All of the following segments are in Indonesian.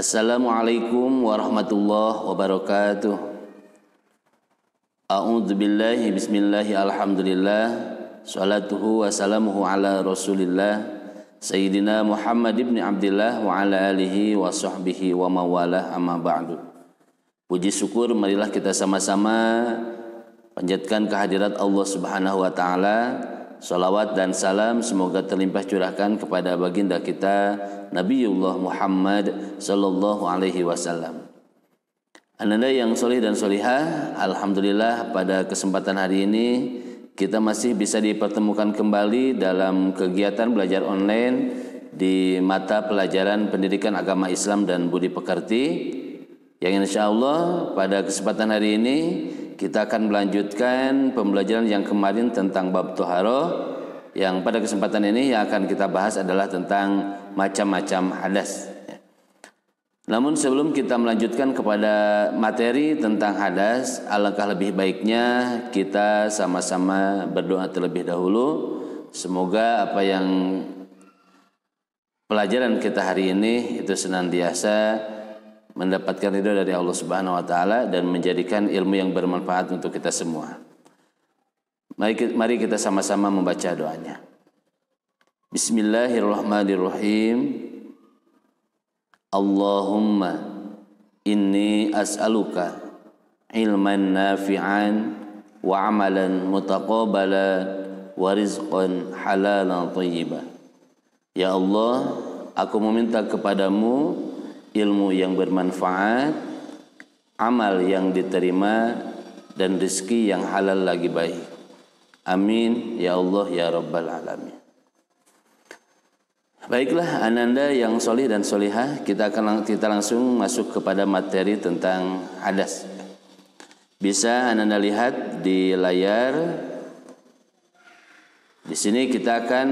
Assalamualaikum warahmatullahi wabarakatuh. A'udzu billahi bismillahi alhamdulillah. Salatuhu wa salamuhu ala Rasulillah Sayyidina Muhammad ibn Abdillah wa ala alihi wa sahbihi wa mawalah, amma ba'du. Puji syukur marilah kita sama-sama panjatkan kehadirat Allah Subhanahu wa taala. Salawat dan salam semoga terlimpah curahkan kepada baginda kita Nabiullah Muhammad sallallahu alaihi wasallam. Ananda yang soleh dan solihah, alhamdulillah pada kesempatan hari ini kita masih bisa dipertemukan kembali dalam kegiatan belajar online di mata pelajaran pendidikan agama Islam dan budi pekerti, yang insya Allah pada kesempatan hari ini kita akan melanjutkan pembelajaran yang kemarin tentang bab toharoh. Yang pada kesempatan ini yang akan kita bahas adalah tentang macam-macam hadas. Namun sebelum kita melanjutkan kepada materi tentang hadas, alangkah lebih baiknya kita sama-sama berdoa terlebih dahulu. Semoga apa yang pelajaran kita hari ini itu senantiasa mendapatkan ridho dari Allah Subhanahu wa taala dan menjadikan ilmu yang bermanfaat untuk kita semua. Mari kita sama-sama membaca doanya. Bismillahirrahmanirrahim. Allahumma inni as'aluka ilman nafi'an wa amalan mutaqabbalan wa rizqan halalan thayyiban. Ya Allah, aku meminta kepadamu ilmu yang bermanfaat, amal yang diterima, dan rezeki yang halal lagi baik. Amin ya Allah ya Rabbal Alamin. Baiklah ananda yang solih dan solihah, kita langsung masuk kepada materi tentang hadas. Bisa ananda lihat di layar. Di sini kita akan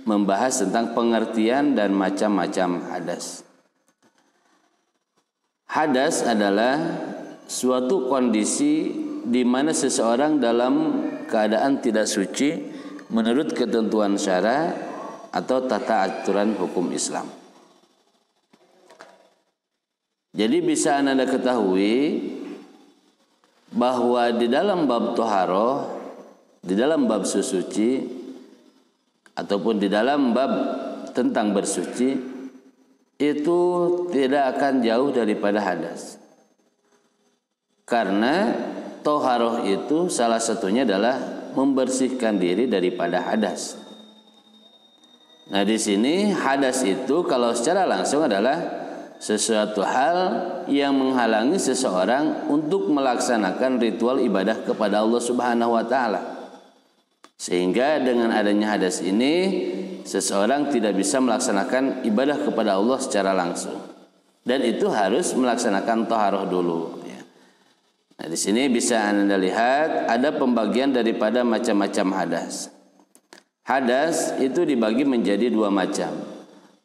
membahas tentang pengertian dan macam-macam hadas. Hadas adalah suatu kondisi di mana seseorang dalam keadaan tidak suci menurut ketentuan syara atau tata aturan hukum Islam. Jadi bisa Anda ketahui bahwa di dalam bab toharoh, di dalam bab suci, ataupun di dalam bab tentang bersuci, itu tidak akan jauh daripada hadas. Karena toharoh itu salah satunya adalah membersihkan diri daripada hadas. Nah, di sini hadas itu kalau secara langsung adalah sesuatu hal yang menghalangi seseorang untuk melaksanakan ritual ibadah kepada Allah Subhanahu wa taala. Sehingga dengan adanya hadas ini seseorang tidak bisa melaksanakan ibadah kepada Allah secara langsung. Dan itu harus melaksanakan toharoh dulu. Nah, di sini bisa Anda lihat ada pembagian daripada macam-macam hadas. Hadas itu dibagi menjadi dua macam.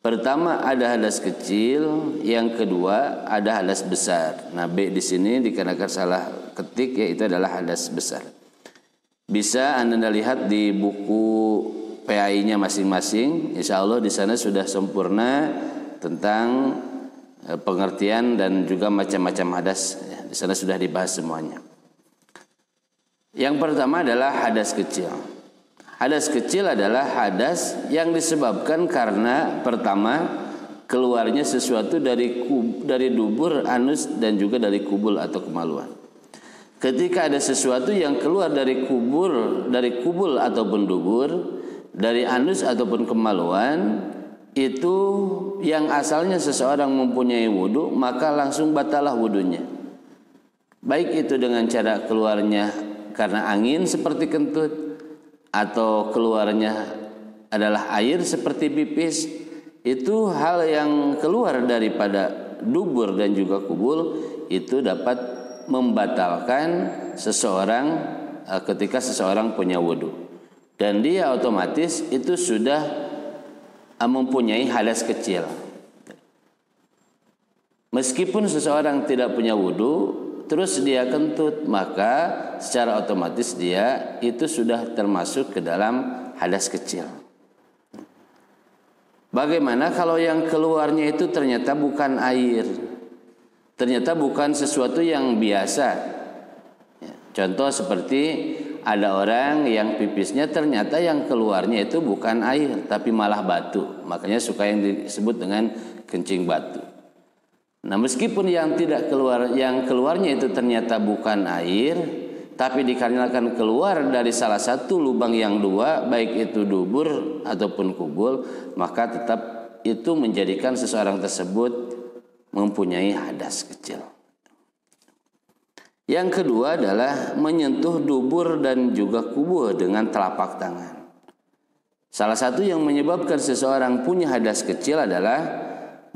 Pertama ada hadas kecil, yang kedua ada hadas besar. Nah, B di sini dikarenakan salah ketik, yaitu adalah hadas besar. Bisa Anda lihat di buku PAI-nya masing-masing. Insya Allah di sana sudah sempurna tentang pengertian dan juga macam-macam hadas. Di sana sudah dibahas semuanya. Yang pertama adalah hadas kecil. Hadas kecil adalah hadas yang disebabkan karena pertama keluarnya sesuatu dari dubur, anus, dan juga dari kubul atau kemaluan. Ketika ada sesuatu yang keluar dari kubul ataupun dubur, dari anus ataupun kemaluan, itu yang asalnya seseorang mempunyai wudu, maka langsung batalah wudunya. Baik itu dengan cara keluarnya karena angin seperti kentut, atau keluarnya adalah air seperti pipis. Itu hal yang keluar daripada dubur dan juga kubul, itu dapat membatalkan seseorang ketika seseorang punya wudu. Dan dia otomatis itu sudah mempunyai hadas kecil. Meskipun seseorang tidak punya wudu, terus dia kentut, maka secara otomatis dia itu sudah termasuk ke dalam hadas kecil. Bagaimana kalau yang keluarnya itu ternyata bukan air, ternyata bukan sesuatu yang biasa? Contoh seperti ada orang yang pipisnya ternyata yang keluarnya itu bukan air tapi malah batu, makanya suka yang disebut dengan kencing batu. Nah, meskipun yang keluarnya itu ternyata bukan air, tapi dikarenakan keluar dari salah satu lubang yang dua, baik itu dubur ataupun kubul, maka tetap itu menjadikan seseorang tersebut mempunyai hadas kecil. Yang kedua adalah menyentuh dubur dan juga kubul dengan telapak tangan. Salah satu yang menyebabkan seseorang punya hadas kecil adalah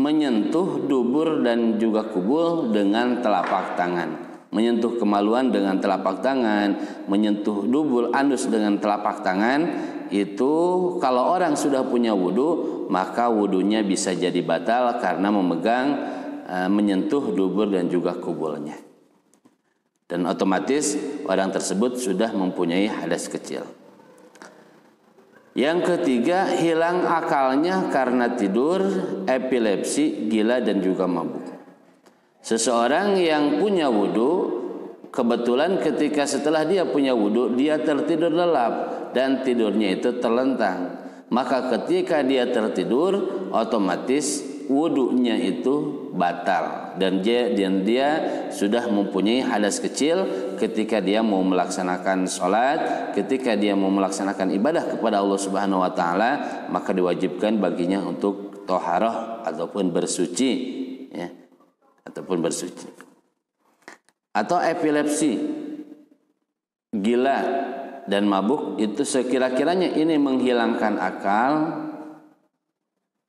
menyentuh dubur dan juga kubul dengan telapak tangan. Menyentuh kemaluan dengan telapak tangan, menyentuh dubur anus dengan telapak tangan, itu kalau orang sudah punya wudu, maka wudunya bisa jadi batal karena menyentuh dubur dan juga kubulnya. Dan otomatis orang tersebut sudah mempunyai hadas kecil. Yang ketiga, hilang akalnya karena tidur, epilepsi, gila dan juga mabuk. Seseorang yang punya wudu, kebetulan ketika setelah dia punya wudu, dia tertidur lelap dan tidurnya itu terlentang. Maka ketika dia tertidur, otomatis wudunya itu batal dan dia sudah mempunyai hadas kecil ketika dia mau melaksanakan sholat, ketika dia mau melaksanakan ibadah kepada Allah Subhanahu wa taala, maka diwajibkan baginya untuk thaharah ataupun bersuci, ya, ataupun bersuci. Atau epilepsi, gila dan mabuk, itu sekira-kiranya ini menghilangkan akal,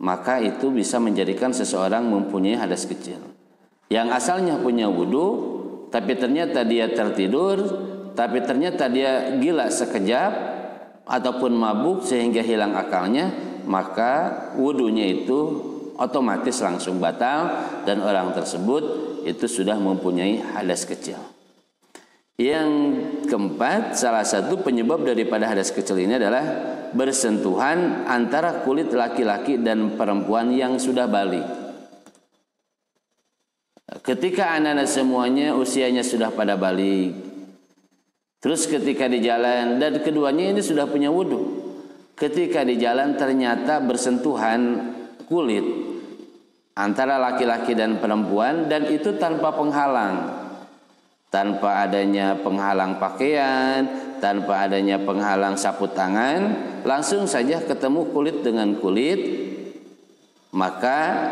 maka itu bisa menjadikan seseorang mempunyai hadas kecil. Yang asalnya punya wudu, tapi ternyata dia tertidur, tapi ternyata dia gila sekejap ataupun mabuk sehingga hilang akalnya, maka wudunya itu otomatis langsung batal dan orang tersebut itu sudah mempunyai hadas kecil. Yang keempat, salah satu penyebab daripada hadas kecil ini adalah bersentuhan antara kulit laki-laki dan perempuan yang sudah balik. Ketika anak-anak semuanya usianya sudah pada balik, terus ketika di jalan dan keduanya ini sudah punya wudu, ketika di jalan ternyata bersentuhan kulit antara laki-laki dan perempuan, dan itu tanpa penghalang, tanpa adanya penghalang pakaian, tanpa adanya penghalang sapu tangan, langsung saja ketemu kulit dengan kulit, maka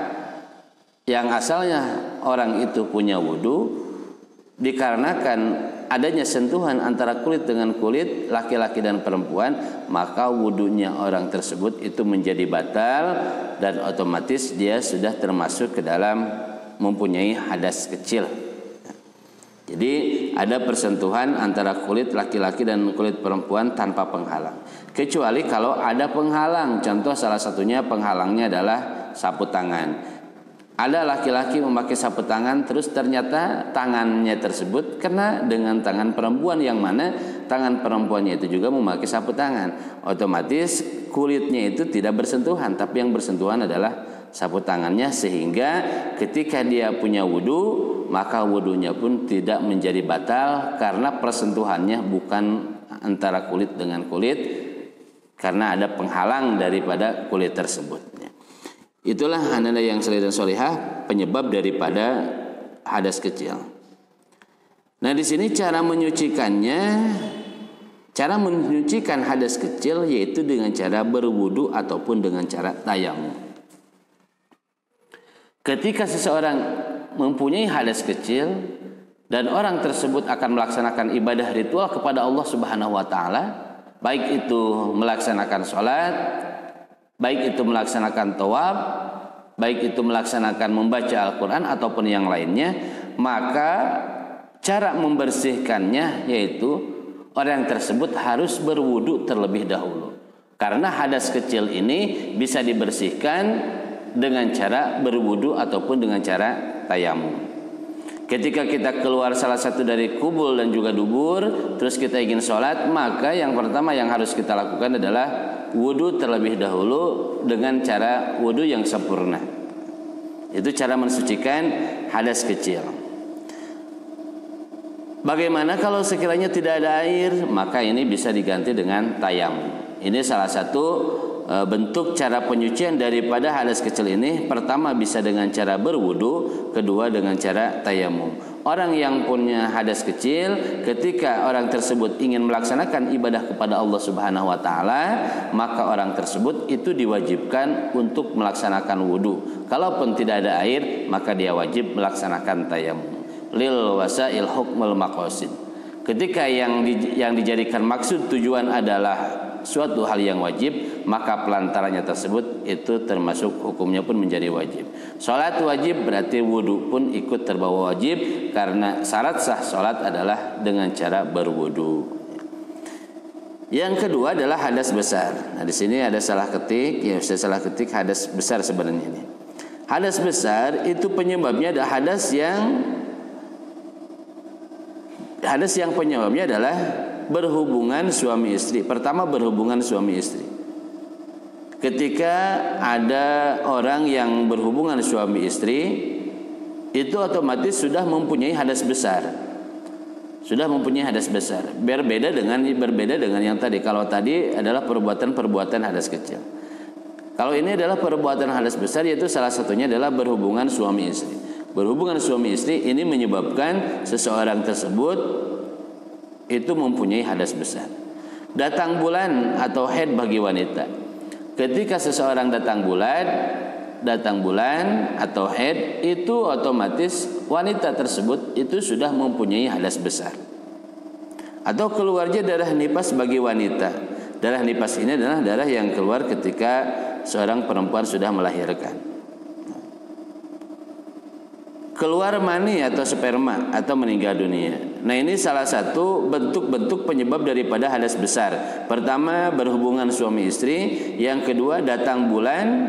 yang asalnya orang itu punya wudu, dikarenakan adanya sentuhan antara kulit dengan kulit laki-laki dan perempuan, maka wudunya orang tersebut itu menjadi batal dan otomatis dia sudah termasuk ke dalam mempunyai hadas kecil. Jadi ada persentuhan antara kulit laki-laki dan kulit perempuan tanpa penghalang. Kecuali kalau ada penghalang, contoh salah satunya penghalangnya adalah sapu tangan. Ada laki-laki memakai sapu tangan, terus ternyata tangannya tersebut kena dengan tangan perempuan, yang mana tangan perempuannya itu juga memakai sapu tangan. Otomatis kulitnya itu tidak bersentuhan, tapi yang bersentuhan adalah sapu tangannya, sehingga ketika dia punya wudu, maka wudunya pun tidak menjadi batal karena persentuhannya bukan antara kulit dengan kulit, karena ada penghalang daripada kulit tersebut. Itulah anak-anak yang saleh dan solehah penyebab daripada hadas kecil. Nah, di sini cara menyucikannya, cara menyucikan hadas kecil yaitu dengan cara berwudu ataupun dengan cara tayamum. Ketika seseorang mempunyai hadas kecil dan orang tersebut akan melaksanakan ibadah ritual kepada Allah Subhanahu wa taala, baik itu melaksanakan sholat, baik itu melaksanakan tawaf, baik itu melaksanakan membaca Al-Quran ataupun yang lainnya, maka cara membersihkannya yaitu orang tersebut harus berwudu terlebih dahulu. Karena hadas kecil ini bisa dibersihkan dengan cara berwudu ataupun dengan cara tayamum. Ketika kita keluar salah satu dari kubul dan juga dubur, terus kita ingin sholat, maka yang pertama yang harus kita lakukan adalah wudu terlebih dahulu dengan cara wudu yang sempurna. Itu cara mensucikan hadas kecil. Bagaimana kalau sekiranya tidak ada air? Maka ini bisa diganti dengan tayamum. Ini salah satu bentuk cara penyucian daripada hadas kecil ini. Pertama bisa dengan cara berwudu, kedua dengan cara tayamum. Orang yang punya hadas kecil, ketika orang tersebut ingin melaksanakan ibadah kepada Allah Subhanahu wa taala, maka orang tersebut itu diwajibkan untuk melaksanakan wudu. Kalaupun tidak ada air, maka dia wajib melaksanakan tayamum. Lil wasail hukmul maqasid. Ketika yang dijadikan maksud tujuan adalah suatu hal yang wajib, maka pelantarannya tersebut itu termasuk hukumnya pun menjadi wajib. Salat wajib berarti wudu pun ikut terbawa wajib, karena syarat sah salat adalah dengan cara berwudu. Yang kedua adalah hadas besar. Nah, di sini ada salah ketik, ya saya salah ketik hadas besar sebenarnya ini. Hadas besar itu penyebabnya ada hadas yang penyebabnya adalah berhubungan suami istri. Pertama, berhubungan suami istri. Ketika ada orang yang berhubungan suami istri, itu otomatis sudah mempunyai hadas besar. Sudah mempunyai hadas besar. Berbeda dengan yang tadi. Kalau tadi adalah perbuatan hadas kecil. Kalau ini adalah perbuatan hadas besar, yaitu salah satunya adalah berhubungan suami istri. Berhubungan suami istri ini menyebabkan seseorang tersebut itu mempunyai hadas besar. Datang bulan atau haid bagi wanita. Ketika seseorang datang bulan atau haid, itu otomatis wanita tersebut itu sudah mempunyai hadas besar. Atau keluarnya darah nifas bagi wanita. Darah nifas ini adalah darah yang keluar ketika seorang perempuan sudah melahirkan. Keluar mani atau sperma atau meninggal dunia. Nah, ini salah satu bentuk-bentuk penyebab daripada hadas besar. Pertama, berhubungan suami istri. Yang kedua, datang bulan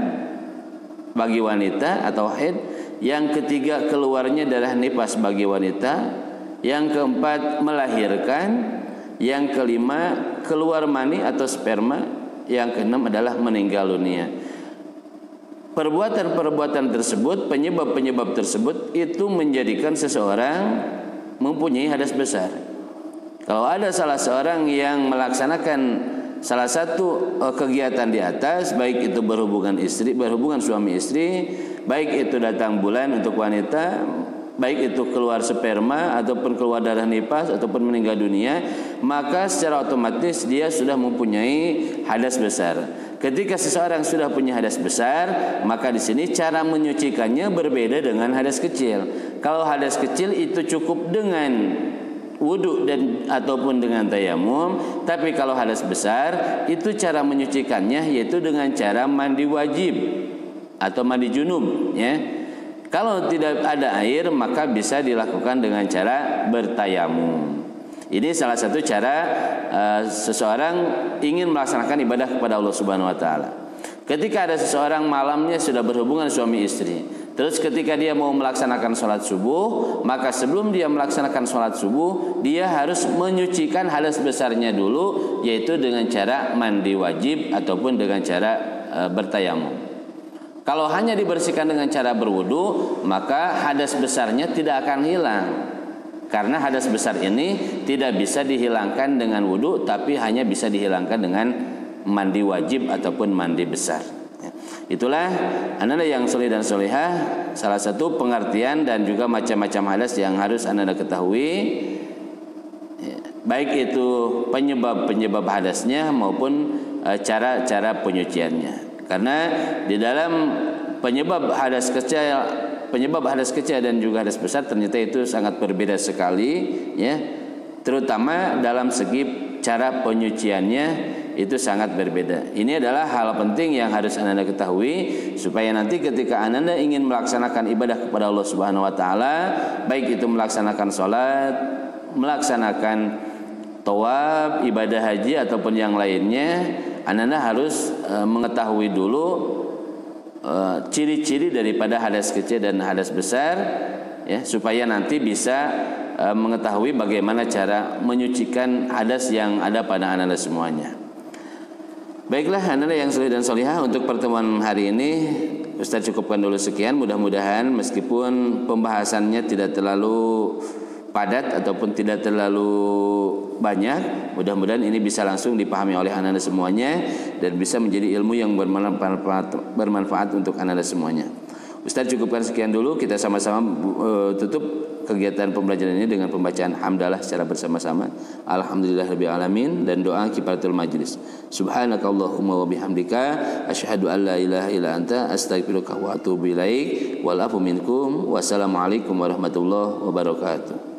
bagi wanita atau haid. Yang ketiga, keluarnya darah nifas bagi wanita. Yang keempat, melahirkan. Yang kelima, keluar mani atau sperma. Yang keenam adalah meninggal dunia. Perbuatan-perbuatan tersebut, penyebab-penyebab tersebut itu menjadikan seseorang mempunyai hadas besar. Kalau ada salah seorang yang melaksanakan salah satu kegiatan di atas, baik itu berhubungan suami istri, baik itu datang bulan untuk wanita, baik itu keluar sperma ataupun keluar darah nifas ataupun meninggal dunia, maka secara otomatis dia sudah mempunyai hadas besar. Ketika seseorang sudah punya hadas besar, maka di sini cara menyucikannya berbeda dengan hadas kecil. Kalau hadas kecil itu cukup dengan wudu dan ataupun dengan tayamum, tapi kalau hadas besar itu cara menyucikannya yaitu dengan cara mandi wajib atau mandi junub, ya. Kalau tidak ada air, maka bisa dilakukan dengan cara bertayamum. Ini salah satu cara seseorang ingin melaksanakan ibadah kepada Allah Subhanahu wa taala. Ketika ada seseorang malamnya sudah berhubungan suami istri, terus ketika dia mau melaksanakan sholat subuh, maka sebelum dia melaksanakan sholat subuh, dia harus menyucikan hadas besarnya dulu, yaitu dengan cara mandi wajib ataupun dengan cara bertayamum. Kalau hanya dibersihkan dengan cara berwudu, maka hadas besarnya tidak akan hilang. Karena hadas besar ini tidak bisa dihilangkan dengan wudu, tapi hanya bisa dihilangkan dengan mandi wajib ataupun mandi besar. Itulah anak-anak yang soleh dan solehah, salah satu pengertian dan juga macam-macam hadas yang harus anak-anak ketahui, baik itu penyebab hadasnya maupun cara-cara penyuciannya. Karena di dalam penyebab hadas kecil dan juga hadas besar ternyata itu sangat berbeda sekali, ya. Terutama dalam segi cara penyuciannya itu sangat berbeda. Ini adalah hal penting yang harus Anda ketahui supaya nanti ketika Anda ingin melaksanakan ibadah kepada Allah Subhanahu wa taala, baik itu melaksanakan sholat, melaksanakan tawaf, ibadah haji ataupun yang lainnya, Anda harus mengetahui dulu ciri-ciri daripada hadas kecil dan hadas besar, ya, supaya nanti bisa mengetahui bagaimana cara menyucikan hadas yang ada pada anda semuanya. Baiklah anda yang soleh dan solihah, untuk pertemuan hari ini Ustaz cukupkan dulu sekian. Mudah-mudahan meskipun pembahasannya tidak terlalu padat ataupun tidak terlalu banyak, mudah-mudahan ini bisa langsung dipahami oleh anda semuanya dan bisa menjadi ilmu yang bermanfaat untuk anda semuanya. Ustaz cukupkan sekian dulu. Kita sama-sama tutup kegiatan pembelajaran ini dengan pembacaan hamdalah secara bersama-sama. Alhamdulillahirabbil alamin, dan doa kifaratul majlis. Subhanakallahumma wa bihamdika asyhadu an la ilaha illa anta astaghfiruka wa atubu ilaik. Wal afu minkum. Wassalamualaikum warahmatullahi wabarakatuh.